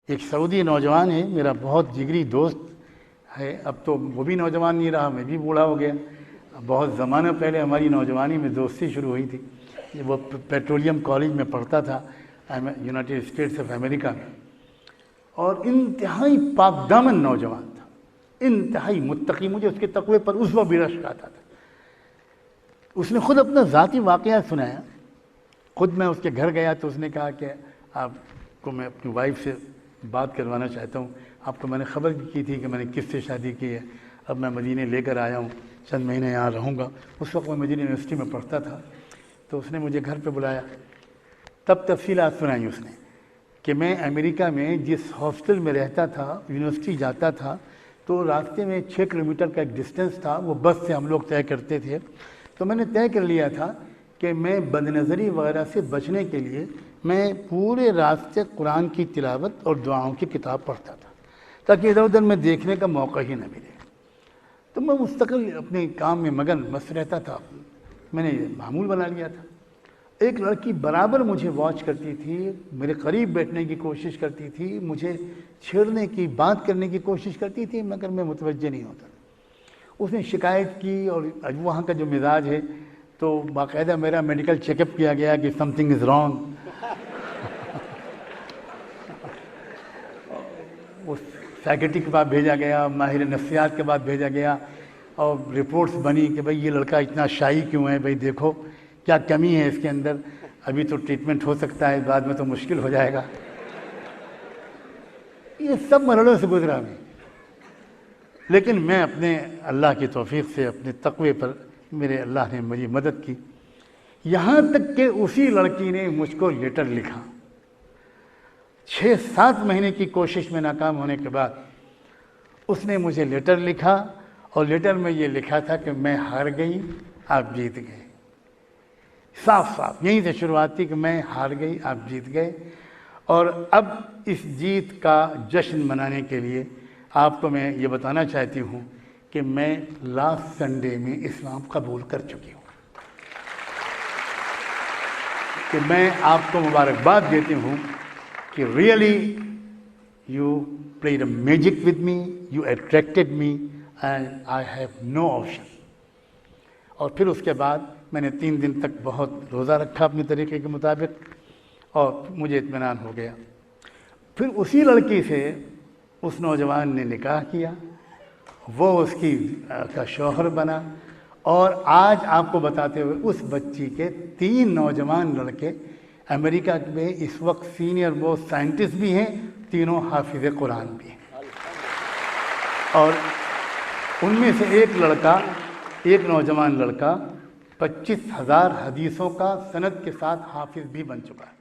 ایک سعودی نوجوان ہے میرا بہت جگری دوست ہے، اب تو وہ بھی نوجوان نہیں رہا، میں بھی بوڑھا ہو گیا. بہت زمانہ پہلے ہماری نوجوانی میں دوستی شروع ہوئی تھی. وہ پیٹرولیم کالج میں پڑھتا تھا یونائٹڈ اسٹیٹس آف امریکہ میں، اور انتہائی پاک دامن نوجوان تھا، انتہائی متقی. مجھے اس کے تقوی پر اس وقت بھی رشک آتا تھا. اس نے خود اپنا ذاتی واقعہ سنایا. خود میں اس کے گھر گیا تو اس نے کہا کہ آپ کو میں اپنی وائف سے بات کروانا چاہتا ہوں. آپ کو میں نے خبر بھی کی تھی کہ میں نے کس سے شادی کی ہے. اب میں مدینے لے کر آیا ہوں، چند مہینے یہاں رہوں گا. اس وقت میں مدینہ یونیورسٹی میں پڑھتا تھا. تو اس نے مجھے گھر پہ بلایا، تب تفصیلات سنائی اس نے کہ میں امریکہ میں جس ہاسٹل میں رہتا تھا، یونیورسٹی جاتا تھا، تو راستے میں 6 کلومیٹر کا ایک ڈسٹینس تھا، وہ بس سے ہم لوگ طے کرتے تھے. تو میں نے طے کر لیا تھا کہ میں بد نظری وغیرہ سے بچنے کے لیے میں پورے راستے قرآن کی تلاوت اور دعاؤں کی کتاب پڑھتا تھا، تاکہ ادھر ادھر میں دیکھنے کا موقع ہی نہ ملے. تو میں مستقل اپنے کام میں مگن مست رہتا تھا. میں نے معمول بنا لیا تھا. ایک لڑکی برابر مجھے واچ کرتی تھی، میرے قریب بیٹھنے کی کوشش کرتی تھی، مجھے چھیڑنے کی، بات کرنے کی کوشش کرتی تھی، مگر میں متوجہ نہیں ہوتا. اس نے شکایت کی، اور وہاں کا جو مزاج ہے تو باقاعدہ میرا میڈیکل چیک اپ کیا گیا کہ سم تھنگ از رانگ. اس سیکرٹری کے پاس بھیجا گیا، ماہر نفسیات کے بعد بھیجا گیا، اور رپورٹس بنی کہ بھئی یہ لڑکا اتنا شائی کیوں ہے، بھئی دیکھو کیا کمی ہے اس کے اندر، ابھی تو ٹریٹمنٹ ہو سکتا ہے، بعد میں تو مشکل ہو جائے گا. یہ سب مرحلوں سے گزرا میں، لیکن میں اپنے اللہ کی توفیق سے، اپنے تقوی پر میرے اللہ نے میری مدد کی. یہاں تک کہ اسی لڑکی نے مجھ کو لیٹر لکھا. 6-7 مہینے کی کوشش میں ناکام ہونے کے بعد اس نے مجھے لیٹر لکھا، اور لیٹر میں یہ لکھا تھا کہ میں ہار گئی، آپ جیت گئے. صاف صاف یہیں سے شروعات تھی کہ میں ہار گئی، آپ جیت گئے. اور اب اس جیت کا جشن منانے کے لیے آپ کو میں یہ بتانا چاہتی ہوں کہ میں لاسٹ سنڈے میں اسلام قبول کر چکی ہوں. کہ میں آپ کو مبارکباد دیتی ہوں کہ really you played a magic with me, you attracted me and I have no option. اور پھر اس کے بعد میں نے 3 دن تک بہت روزہ رکھا اپنے طریقے کے مطابق، اور مجھے اطمینان ہو گیا. پھر اسی لڑکی سے اس نوجوان نے نکاح کیا، وہ اس کا شوہر بنا، اور آج آپ کو بتاتے ہوئے اس بچی کے 3 نوجوان لڑکے امریکہ میں اس وقت سینئر موسٹ سائنٹسٹ بھی ہیں، تینوں حافظ قرآن بھی ہیں. اور ان میں سے ایک نوجوان لڑکا 25,000 حدیثوں کا سند کے ساتھ حافظ بھی بن چکا ہے.